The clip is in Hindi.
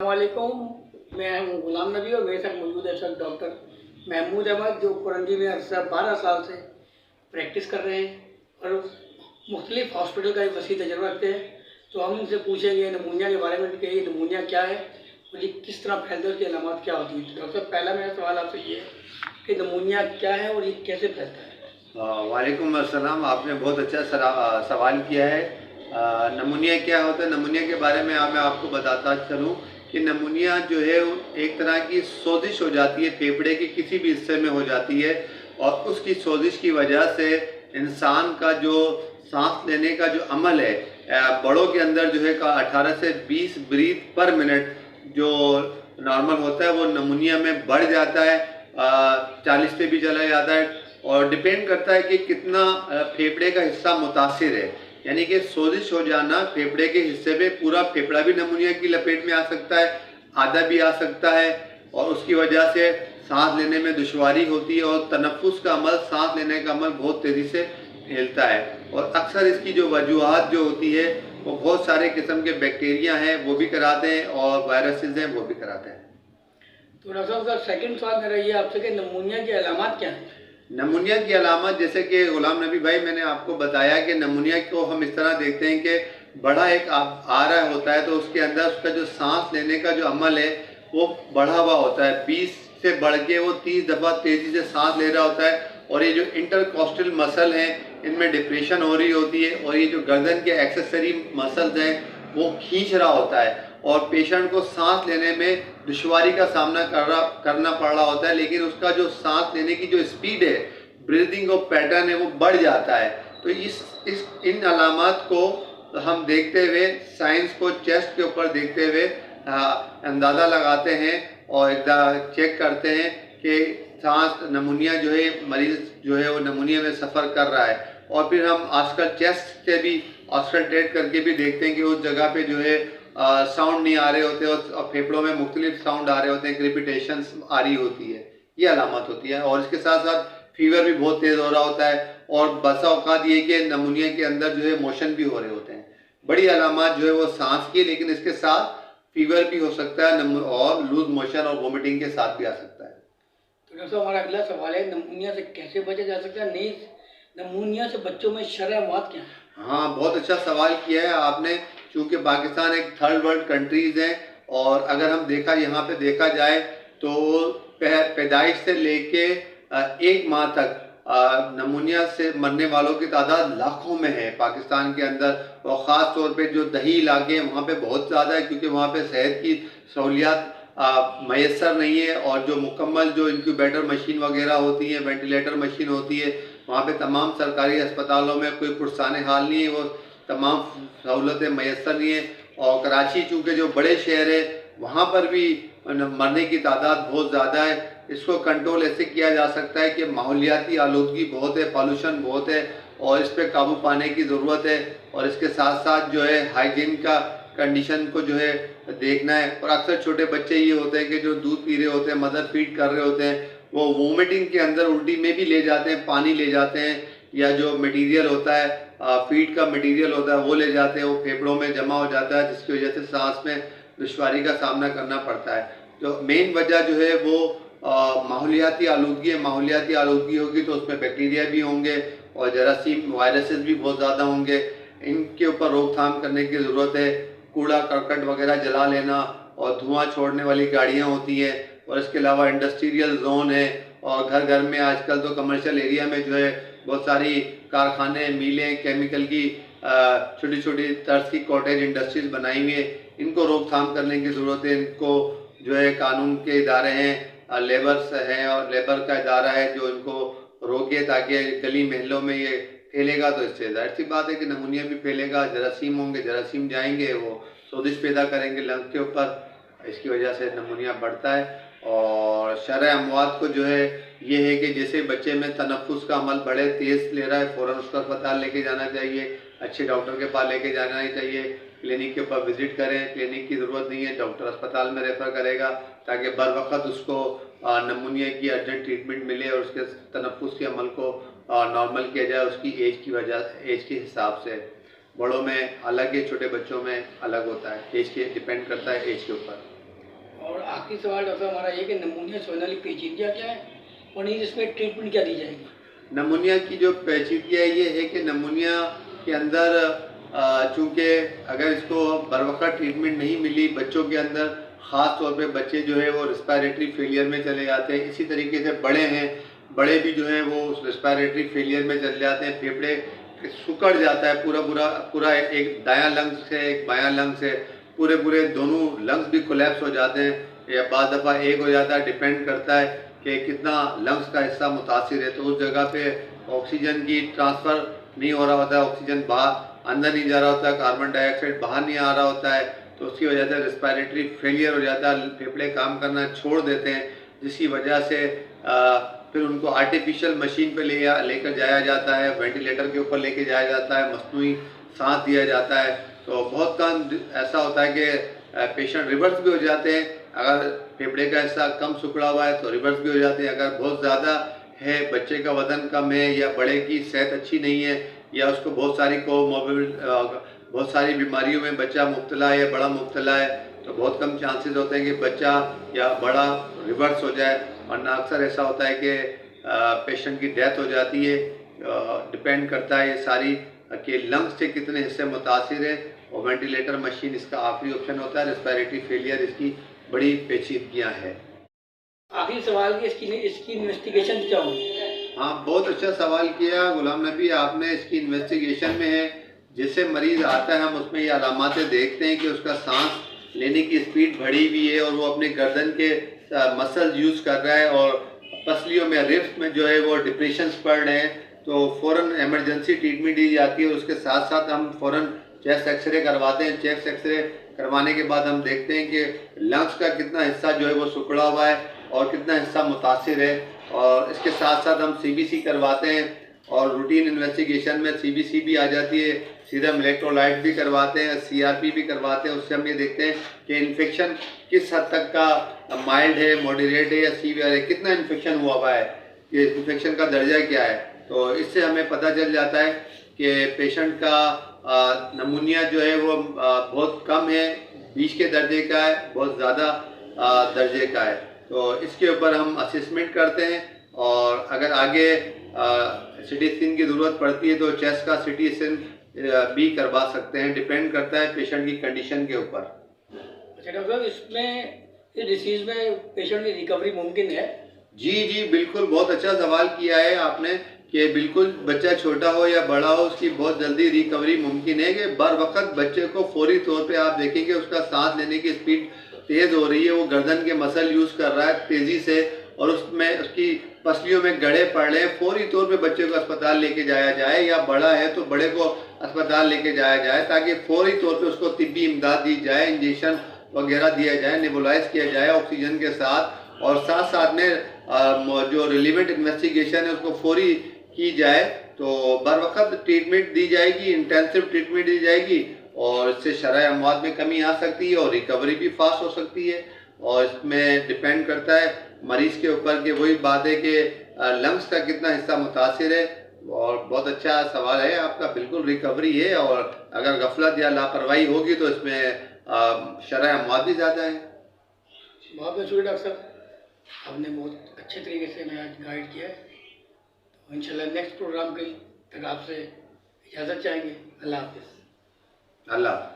वालेकुम। मैं हूँ गुलाम नबी और मेरे साथ मौजूद है सर डॉक्टर महमूद अहमद, जो कुरंजी में अरसा 12 साल से प्रैक्टिस कर रहे हैं और मुख्तलिफ हॉस्पिटल का एक वसी तजर्बा रखते हैं। तो हम उनसे पूछेंगे नमूनिया के बारे में कि ये नमूनिया क्या है और ये किस तरह फैलता है, उसकी अलामत क्या होती है। तो डॉक्टर साहब, पहला मेरा सवाल आपसे ये है कि नमूनिया क्या है और ये कैसे फैलता है। वालेकुम अस्सलाम। आपने बहुत अच्छा सवाल किया है। नमूनिया क्या होता है, नमूनिया के बारे में मैं आपको बताता चलूँ कि नमूनिया जो है एक तरह की सोजिश हो जाती है, फेफड़े के किसी भी हिस्से में हो जाती है और उसकी सोजिश की वजह से इंसान का जो सांस लेने का जो अमल है, बड़ों के अंदर जो है 18 से 20 ब्रीथ पर मिनट जो नॉर्मल होता है वो नमूनिया में बढ़ जाता है, 40 पे भी चला जाता है और डिपेंड करता है कि कितना फेफड़े का हिस्सा मुतासिर है। यानी कि सोजिश हो जाना फेफड़े के हिस्से पे, पूरा फेफड़ा भी नमूनिया की लपेट में आ सकता है, आधा भी आ सकता है और उसकी वजह से सांस लेने में दुश्वारी होती है और तनफ्फुस का अमल, सांस लेने का अमल बहुत तेज़ी से फैलता है। और अक्सर इसकी जो वजूहात जो होती है वो बहुत सारे किस्म के बैक्टीरिया हैं वो भी कराते हैं और वायरसेस हैं वो भी कराते हैं। तो डॉक्टर साहब, सेकंड सवाल मेरा ये आपसे कि नमूनिया की अलामत क्या है। नमूनिया की अलामत, जैसे कि गुलाम नबी भाई मैंने आपको बताया कि नमूनिया को हम इस तरह देखते हैं कि बड़ा एक आ रहा होता है तो उसके अंदर उसका जो सांस लेने का जो अमल है वो बढ़ा हुआ होता है, 20 से बढ़ के वो 30 दफ़ा तेज़ी से सांस ले रहा होता है और ये जो इंटरकॉस्टल मसल हैं इनमें डिप्रेशन हो रही होती है और ये जो गर्दन के एक्सेसरी मसल्स हैं वो खींच रहा होता है और पेशेंट को सांस लेने में दुश्वारी का सामना करना पड़ रहा होता है, लेकिन उसका जो सांस लेने की जो स्पीड है, ब्रीदिंग का पैटर्न है वो बढ़ जाता है। तो इन अलामात को हम देखते हुए, साइंस को चेस्ट के ऊपर देखते हुए अंदाज़ा लगाते हैं और एकदम चेक करते हैं कि सांस नमूनिया जो है, मरीज़ जो है वो नमूनिया में सफ़र कर रहा है। और फिर हम आजकल चेस्ट से भी ऑस्कल्टेट करके भी देखते हैं कि उस जगह पे जो है साउंड नहीं आ रहे होते और फेफड़ों में मुख्तलिफ साउंड आ रहे होते हैं, क्रिपिटेशंस आ रही होती है, ये अलामत होती है। और इसके साथ साथ फीवर भी बहुत तेज़ हो रहा होता है और बसा औकात ये कि नमूनिया के अंदर जो है मोशन भी हो रहे होते हैं। बड़ी अलामत जो है वो सांस की, लेकिन इसके साथ फीवर भी हो सकता है और लूज मोशन और वोमिटिंग के साथ भी आ सकता है। तो डॉक्टर साहब, हमारा अगला सवाल है नमूनिया से कैसे बचा जा सकता है। नहीं, नमूनिया से बच्चों में शरह मौत क्या है। हाँ, बहुत अच्छा सवाल किया है आपने। चूँकि पाकिस्तान एक थर्ड वर्ल्ड कंट्रीज़ है और अगर हम यहाँ पे देखा जाए तो पैदाइश से लेके 1 माह तक नमूनिया से मरने वालों की तादाद लाखों में है पाकिस्तान के अंदर। और ख़ास तौर पे जो दही इलाके हैं वहाँ पे बहुत ज़्यादा है, क्योंकि वहाँ पे सेहत की सहूलियात मैसर नहीं है और जो मुकम्मल जो इंक्यूबेटर मशीन वगैरह होती है, वेंटिलेटर मशीन होती है, वहाँ पे तमाम सरकारी अस्पतालों में कोई पुरसाने हाल नहीं है, वो तमाम सहूलतें मैसर नहीं है। और कराची चूँकि जो बड़े शहर है वहाँ पर भी मरने की तादाद बहुत ज़्यादा है। इसको कंट्रोल ऐसे किया जा सकता है कि माहौलियाती आलूदगी बहुत है, पॉल्यूशन बहुत है और इस पर काबू पाने की ज़रूरत है। और इसके साथ साथ जो है हाइजीन का कंडीशन को जो है देखना है। और अक्सर छोटे बच्चे ये होते हैं कि जो दूध पी रहे होते हैं, मदर फीड कर रहे होते हैं, वो वोमिटिंग के अंदर उल्टी में भी ले जाते हैं, पानी ले जाते हैं या जो मटेरियल होता है, फीड का मटेरियल होता है वो ले जाते हैं, वो फेफड़ों में जमा हो जाता है जिसकी वजह से सांस में दुश्वारी का सामना करना पड़ता है। तो मेन वजह जो है वो माहौलियाती आलूदगी है। माहौलियाती आलूदगी होगी तो उसमें बैक्टीरिया भी होंगे और जरासीम वायरसेस भी बहुत ज़्यादा होंगे। इनके ऊपर रोकथाम करने की ज़रूरत है। कूड़ा करकट वगैरह जला लेना और धुआं छोड़ने वाली गाड़ियाँ होती हैं और इसके अलावा इंडस्ट्रियल जोन है और घर घर में आजकल तो कमर्शियल एरिया में जो है बहुत सारी कारखाने, मिलें, केमिकल की छोटी छोटी तर्ज की कॉटेज इंडस्ट्रीज बनाई हुई है। इनको रोकथाम करने की ज़रूरत है। इनको जो है कानून के इदारे हैं, लेबर्स हैं और लेबर का इदारा है जो इनको रोके, ताकि गली महलों में ये फैलेगा तो इससे जाहिर सी बात है कि नमूनिया भी फैलेगा, जरासीम होंगे, जरासीम जाएंगे, वो सोजिश पैदा करेंगे लंग्स के ऊपर, इसकी वजह से नमूनिया बढ़ता है। और शरह अमवात को जो है ये है कि जैसे बच्चे में तनफ्फुस का अमल बढ़े, तेज़ ले रहा है, फ़ौरन उसको अस्पताल लेके जाना चाहिए, अच्छे डॉक्टर के पास लेके जाना ही चाहिए। क्लिनिक के ऊपर विज़िट करें, क्लिनिक की ज़रूरत नहीं है, डॉक्टर अस्पताल में रेफ़र करेगा ताकि बर वक़्त उसको नमूनिया की अर्जेंट ट्रीटमेंट मिले और उसके तनफ्फुस के अमल को नॉर्मल किया जाए उसकी एज के हिसाब से। बड़ों में अलग है, छोटे बच्चों में अलग होता है, एज के डिपेंड करता है एज के ऊपर। और आखिरी सवाल डॉक्टर हमारा ये कि नमूनिया से होने वाली पेचीदगियाँ क्या है और इसमें ट्रीटमेंट क्या दी जाएगी? नमूनिया की जो पेचीदगी है ये है कि नमूनिया के अंदर चूँकि अगर इसको बरवक़्त ट्रीटमेंट नहीं मिली बच्चों के अंदर, ख़ास तौर पे बच्चे जो है वो रिस्पायरेटरी फेलियर में चले जाते हैं। इसी तरीके से बड़े भी जो हैं वो रिस्पायरेटरी फेलियर में चले जाते हैं। फेफड़े सिकुड़ जाता है पूरा एक दायां लंग्स है, एक बायां लंग्स है, पूरे दोनों लंग्स भी कोलैप्स हो जाते हैं या बाद दफ़ा एक हो जाता है। डिपेंड करता है कि कितना लंग्स का हिस्सा मुतासिर है। तो उस जगह पे ऑक्सीजन की ट्रांसफ़र नहीं हो रहा होता है, ऑक्सीजन बाहर अंदर नहीं जा रहा होता है, कार्बन डाइऑक्साइड बाहर नहीं आ रहा होता है, तो उसकी वजह से रिस्पायरेटरी फेलियर हो जाता है, फेफड़े काम करना छोड़ देते हैं, जिसकी वजह से फिर उनको आर्टिफिशियल मशीन पे लेकर जाया जाता है, वेंटिलेटर के ऊपर लेके जाया जाता है, मसनूई सांस दिया जाता है। तो बहुत कम ऐसा होता है कि पेशेंट रिवर्स भी हो जाते हैं। अगर फेफड़े का हिस्सा कम सिकुड़ा हुआ है तो रिवर्स भी हो जाते हैं। अगर बहुत ज़्यादा है, बच्चे का वज़न कम है या बड़े की सेहत अच्छी नहीं है या उसको बहुत सारी बीमारियों में बच्चा मुब्तला है या बड़ा मुब्तला है, तो बहुत कम चांसेस होते हैं कि बच्चा या बड़ा रिवर्स हो जाए, वरना अक्सर ऐसा होता है कि पेशेंट की डेथ हो जाती है। डिपेंड करता है ये सारी कि लंग्स के कितने हिस्से मुतासिर है और वेंटिलेटर मशीन इसका आखिरी ऑप्शन होता है। रिस्पायरेटरी फेलियर इसकी बड़ी पेचीदगियाँ हैं। आखिरी सवाल कि इसकी इन्वेस्टिगेशन क्या होगी? हाँ, बहुत अच्छा सवाल किया गुलाम नबी आपने। इसकी इन्वेस्टिगेशन में है, जैसे मरीज़ आता है हम उसमें ये अलामातें देखते हैं कि उसका सांस लेने की स्पीड बढ़ी हुई है और वो अपने गर्दन के मसल यूज़ कर रहा है और पसलियों में रिब्स में जो है वो डिप्रेशंस पड़ रहे हैं, तो फ़ौरन इमरजेंसी ट्रीटमेंट दी जाती है और उसके साथ साथ हम फ़ौरन चेस्ट एक्सरे करवाते हैं। चेस्ट एक्सरे करवाने के बाद हम देखते हैं कि लंग्स का कितना हिस्सा जो है वो सिकुड़ा हुआ है और कितना हिस्सा मुतासिर है, और इसके साथ साथ हम सीबीसी करवाते हैं और रूटीन इन्वेस्टिगेशन में सीबीसी भी आ जाती है, सीरम इलेक्ट्रोलाइट भी करवाते हैं, सीआरपी भी करवाते हैं। उससे हम ये देखते हैं कि इन्फेक्शन किस हद तक का माइल्ड है, मॉडरेट है या सीवियर है, कितना इन्फेक्शन हुआ है, कि इन्फेक्शन का दर्जा क्या है। तो इससे हमें पता चल जाता है कि पेशेंट का नमूनिया जो है वो बहुत कम है, 20 के दर्जे का है, बहुत ज़्यादा दर्जे का है। तो इसके ऊपर हम असेसमेंट करते हैं और अगर आगे सिटी स्कैन की ज़रूरत पड़ती है तो चेस्ट का सिटी स्कैन भी करवा सकते हैं। डिपेंड करता है पेशेंट की कंडीशन के ऊपर। अच्छा डॉक्टर साहब, इसमें इस डिसीज़ में पेशेंट की रिकवरी मुमकिन है? जी बिल्कुल, बहुत अच्छा सवाल किया है आपने कि बिल्कुल बच्चा छोटा हो या बड़ा हो उसकी बहुत जल्दी रिकवरी मुमकिन है। कि बर वक्त बच्चे को फौरी तौर पे आप देखेंगे उसका सांस लेने की स्पीड तेज़ हो रही है, वो गर्दन के मसल यूज़ कर रहा है तेज़ी से और उसमें उसकी पसलियों में गड़े पड़ रहे हैं। फौरी तौर पे बच्चे को अस्पताल लेके जाया जाए, या बड़ा है तो बड़े को अस्पताल लेके जाया जाए ताकि फौरी तौर पे उसको तिब्बी इमदाद दी जाए, इंजेक्शन वगैरह दिया जाए, नेबुलाइज किया जाए ऑक्सीजन के साथ, और साथ साथ में जो रिलेवेंट इन्वेस्टिगेशन है उसको फौरी की जाए तो बर वक्त ट्रीटमेंट दी जाएगी, इंटेंसिव ट्रीटमेंट दी जाएगी और इससे शरह अमवात में कमी आ सकती है और रिकवरी भी फास्ट हो सकती है। और इसमें डिपेंड करता है मरीज़ के ऊपर कि वही बात है कि लंग्स का कितना हिस्सा मुतासिर है। और बहुत अच्छा सवाल है आपका, बिल्कुल रिकवरी है, और अगर गफलत या लापरवाही होगी तो इसमें शरह अमवात भी ज़्यादा है। बहुत बहुत शुक्रिया डॉक्टर साहब, आपने बहुत अच्छे तरीके से हमें आज गाइड किया है। तो इंशाल्लाह नेक्स्ट प्रोग्राम के तक आपसे इजाज़त चाहेंगे। अल्लाह हाफ़िज़। अल्लाह।